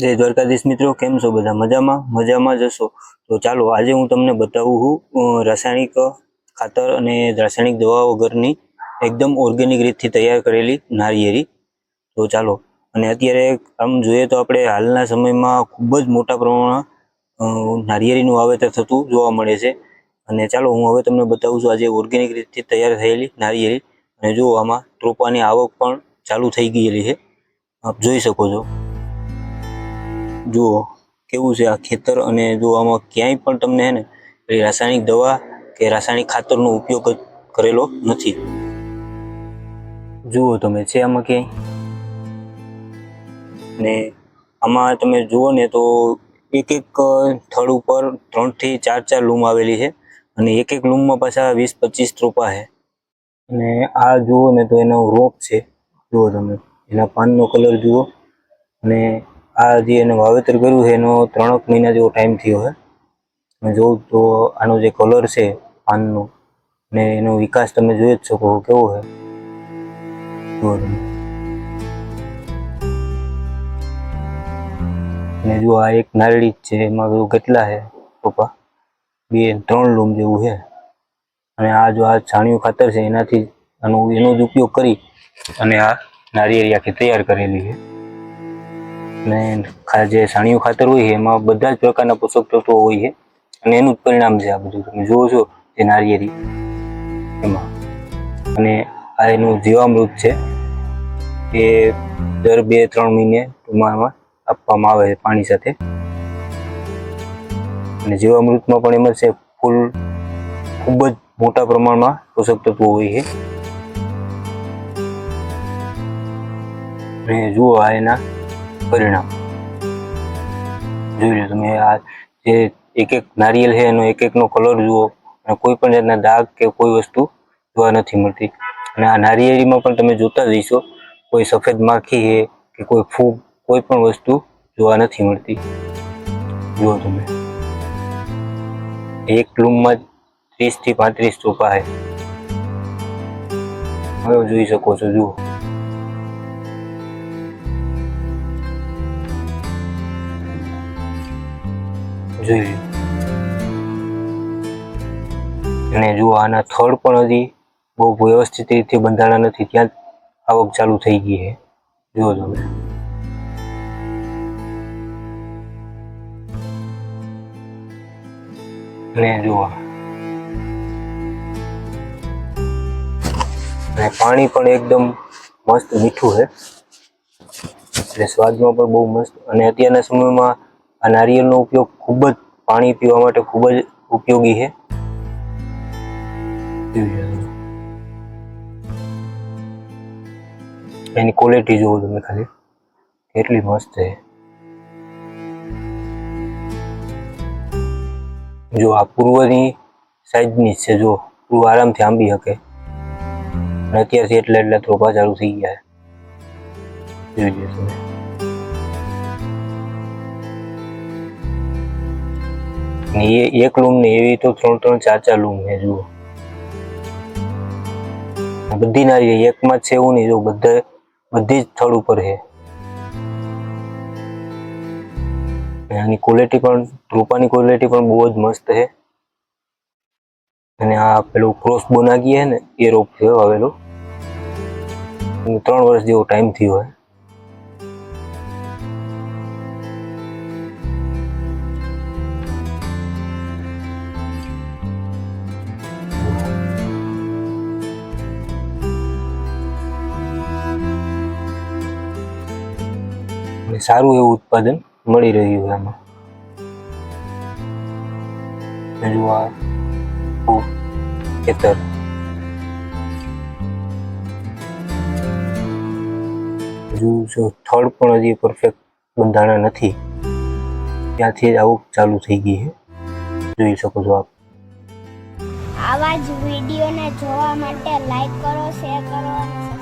જય દ્વારકાધીશ મિત્રો, કેમ છો બધા? મજામાં જશો તો ચાલો આજે હું તમને બતાવું છું રાસાયણિક ખાતર અને રાસાયણિક દવા વગરની એકદમ ઓર્ગેનિક રીતથી તૈયાર કરેલી નારિયેળી. તો ચાલો, અને અત્યારે આમ જોઈએ તો આપણે હાલના સમયમાં ખૂબ જ મોટા પ્રમાણમાં નારિયેળીનું વાવેતર થતું જોવા મળે છે. અને ચાલો હું હવે તમને બતાવું છું આજે ઓર્ગેનિક રીતથી તૈયાર થયેલી નારિયેળી. અને જો આમાં રોપાની આવક પણ ચાલુ થઈ ગયેલી છે, આપ જોઈ શકો છો. જુઓ કેવું છે આ ખેતર, અને જો આમાં ક્યાંય પણ તમને હે ને રાસાયણિક દવા કે રાસાયણિક ખાતરનો ઉપયોગ કરેલો નથી. જુઓ તમે છે આમાં ક્યાંય, ને આમાં તમે જુઓ ને તો એક થડ ઉપર 3 થી 4 લૂમ આવેલી છે, અને એક લૂમમાં પાછા 20-25 રોપા છે. અને આ જુઓ ને તો એનો રોપ છે, જુઓ તમે એના પાનનો કલર જુઓ. અને આ જે એને વાવેતર કર્યું છે એનો 3 મહિના જેવો ટાઈમ થયો છે. તમે જોઉં તો આનો જે કલર છે પાનનો ને એનો વિકાસ તમે જોઈ જ શકો કેવો છે. જુઓ તમે, અને જો આ એક નારળી જ છે, એમાં કેટલા છે રોપા? 2-3 લૂમ જેવું છે. અને આ જો આ છાણિયું ખાતર છે એનાથી એનો જ ઉપયોગ કરી અને આ નારિયેળી આખી તૈયાર કરેલી છે. અને જે છાણિયું ખાતર હોય છે એમાં બધા જ પ્રકારના પોષક તત્વો હોય છે, અને એનું જ પરિણામ છે આ બધું તમે જુઓ છો જે નારિયેળી એમાં. અને આ એનું જીવામૃત છે, એ દર 2-3 મહિને ટૂંકમાં આપવામાં આવે છે પાણી સાથે. અને જીવામૃતમાં પણ એમ જ છે, ફૂલ ખૂબ જ મોટા પ્રમાણમાં પોષક તત્વો હોય છે. અને જુઓ આ એના પરિણામ જોઈ લો તમે. આ જે એક નારિયેળ છે એનો એકનો કલર જુઓ, અને કોઈ પણ જાતના દાગ કે કોઈ વસ્તુ જોવા નથી મળતી. અને આ નારિયેળીમાં પણ તમે જોતા જ હશો, કોઈ સફેદ માખી છે કે કોઈ ફૂગ, કોઈ પણ વસ્તુ જોવા નથી મળતી. જુઓ તમે, એક લૂમમાં 30 થી 35 રોપા છે. હવે જોઈ શકો છો, જુઓ જોઈ લો. અને જુઓ આના થડ પણ હજી બહુ વ્યવસ્થિત રીતે બંધાણા નથી, ત્યાં જ આવક ચાલુ થઈ ગઈ છે. જુઓ તમે, અને જુઓ અને પાણી પણ એકદમ મસ્ત મીઠું છે, એટલે સ્વાદમાં પણ બહુ મસ્ત. અને અત્યારના સમયમાં આ નારિયેળનો ઉપયોગ ખૂબ જ પાણી પીવા માટે ખૂબ જ ઉપયોગી છે. એની ક્વોલિટી જોવો તમે ખાલી કેટલી મસ્ત છે. જો આ પૂર્વની સાઈડની છે, જો પૂર્વ આરામથી આંબી શકે. અને અત્યારથી એટલા રોપા ચાલુ થઈ ગયા છે, જોઈ લો તમે. એક લૂમ ને એવી તો 3-3, 4-4 લૂમ છે. જુઓ બધી નારિયેળી એકમાં જ છે એવું નહીં, જો બધી જ થડ ઉપર છે. આની ક્વોલિટી પણ, રોપાની ક્વોલિટી પણ બહુ જ મસ્ત છે. અને આ પેલું ક્રોસ બોનાગી છે ને, એ રોપ છે આવેલો. 3 વર્ષ જેવો ટાઈમ થયો હોય. સારું એવું ઉત્પાદન મળી રહ્યું છે આમાં. હજુ આ ખેતર હજુ થડ પણ હજી પરફેક્ટ બંધાણા નથી, ત્યાંથી આવક ચાલુ થઈ ગઈ છે, જોઈ શકો છો આપ. આવા જ વિડીયોને જોવા માટે લાઈક કરો, શેર કરો અને